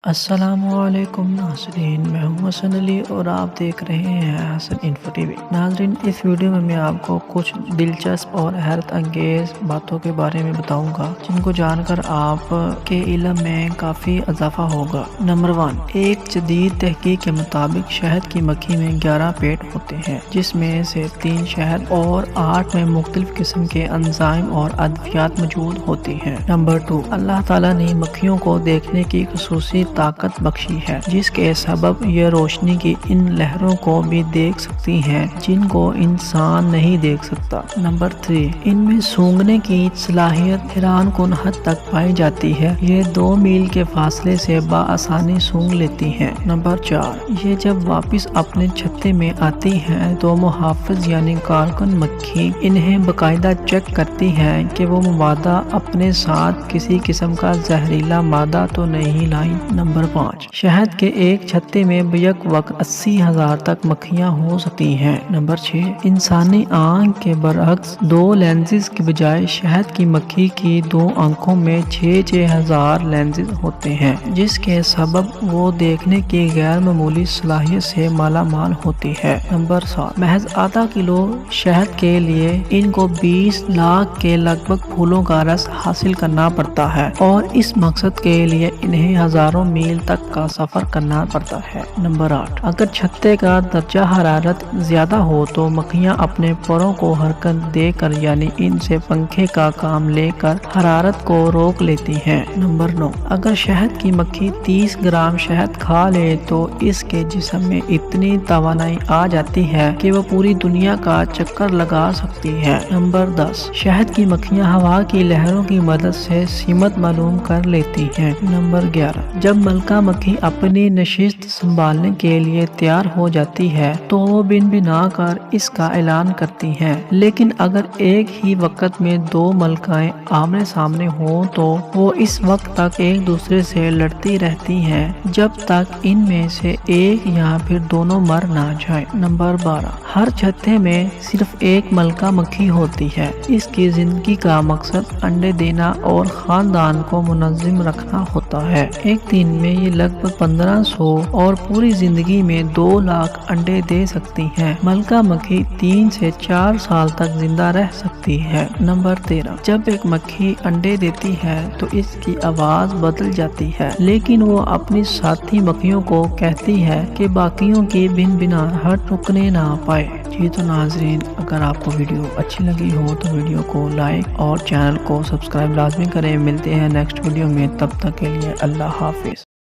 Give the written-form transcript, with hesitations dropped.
السلام علیکم ناظرین، میں ہوں حسن علی اور آپ دیکھ رہے ہیں حسن انفو ٹی وی۔ ناظرین، اس ویڈیو میں آپ کو کچھ دلچسپ اور حیرت انگیز باتوں کے بارے میں بتاؤں گا جن کو جان کر آپ کے علم میں کافی اضافہ ہوگا۔ نمبر 1، ایک جدید تحقیق کے مطابق شہد کی مکھی میں 11 پیٹ ہوتے ہیں، جس میں سے 3 شہد اور 8 میں مختلف قسم کے انزائم اور ادویات موجود ہوتی ہیں۔ نمبر 2، اللہ تعالیٰ نے مکھیوں کو دیکھنے کی خصوصی طاقت بخشی ہے، جس کے سبب یہ روشنی کی ان لہروں کو بھی دیکھ سکتی ہیں جن کو انسان نہیں دیکھ سکتا۔ نمبر 3، ان میں سونگھنے کی صلاحیت حیران کن حد تک پائی جاتی ہے، یہ 2 میل کے فاصلے سے بآسانی سونگھ لیتی ہیں۔ نمبر 4، یہ جب واپس اپنے چھتے میں آتی ہیں تو محافظ یعنی کارکن مکھی انہیں باقاعدہ چیک کرتی ہے کہ وہ مادہ اپنے ساتھ کسی قسم کا زہریلا مادہ تو نہیں لائی۔ نمبر 5، شہد کے ایک چھتے میں بیک وقت 80,000 تک مکھیاں ہو سکتی ہیں۔ نمبر 6، انسانی آنکھ کے برعکس 2 لینزز کے بجائے شہد کی مکھی کی 2 آنکھوں میں 6,000 لینزز ہوتے ہیں، جس کے سبب وہ دیکھنے کی غیر معمولی صلاحیت سے مالا مال ہوتی ہے۔ نمبر 7، محض آدھا کلو شہد کے لیے ان کو 20 لاکھ کے لگ بھگ پھولوں کا رس حاصل کرنا پڑتا ہے، اور اس مقصد کے لیے انہیں ہزاروں میل تک کا سفر کرنا پڑتا ہے۔ نمبر 8، اگر چھتے کا درجہ حرارت زیادہ ہو تو مکھیاں اپنے پروں کو حرکت دے کر یعنی ان سے پنکھے کا کام لے کر حرارت کو روک لیتی ہیں۔ نمبر 9، اگر شہد کی مکھی 30 گرام شہد کھا لے تو اس کے جسم میں اتنی توانائی آ جاتی ہے کہ وہ پوری دنیا کا چکر لگا سکتی ہے۔ نمبر 10، شہد کی مکھیاں ہوا کی لہروں کی مدد سے سمت معلوم کر لیتی ہیں۔ نمبر 11، جب ملکہ مکھی اپنی نشست سنبھالنے کے لیے تیار ہو جاتی ہے تو وہ بن بنا کر اس کا اعلان کرتی ہیں، لیکن اگر ایک ہی وقت میں 2 ملکائیں آمنے سامنے ہوں تو وہ اس وقت تک ایک دوسرے سے لڑتی رہتی ہیں جب تک ان میں سے ایک یا پھر دونوں مر نہ جائیں۔ نمبر 12، ہر چھتے میں صرف ایک ملکہ مکھی ہوتی ہے۔ اس کی زندگی کا مقصد انڈے دینا اور خاندان کو منظم رکھنا ہوتا ہے۔ ایک دن میں یہ لگ بھگ 1500 اور پوری زندگی میں 2 لاکھ انڈے دے سکتی ہیں۔ ملکہ مکھی 3 سے 4 سال تک زندہ رہ سکتی ہے۔ نمبر 13، جب ایک مکھی انڈے دیتی ہے تو اس کی آواز بدل جاتی ہے، لیکن وہ اپنی ساتھی مکھیوں کو کہتی ہے کہ باقیوں کی بن بناہٹ رکنے نہ پائے۔ جی تو ناظرین، اگر آپ کو ویڈیو اچھی لگی ہو تو ویڈیو کو لائک اور چینل کو سبسکرائب لازمی کریں۔ ملتے ہیں نیکسٹ ویڈیو میں، تب تک کے لیے اللہ حافظ۔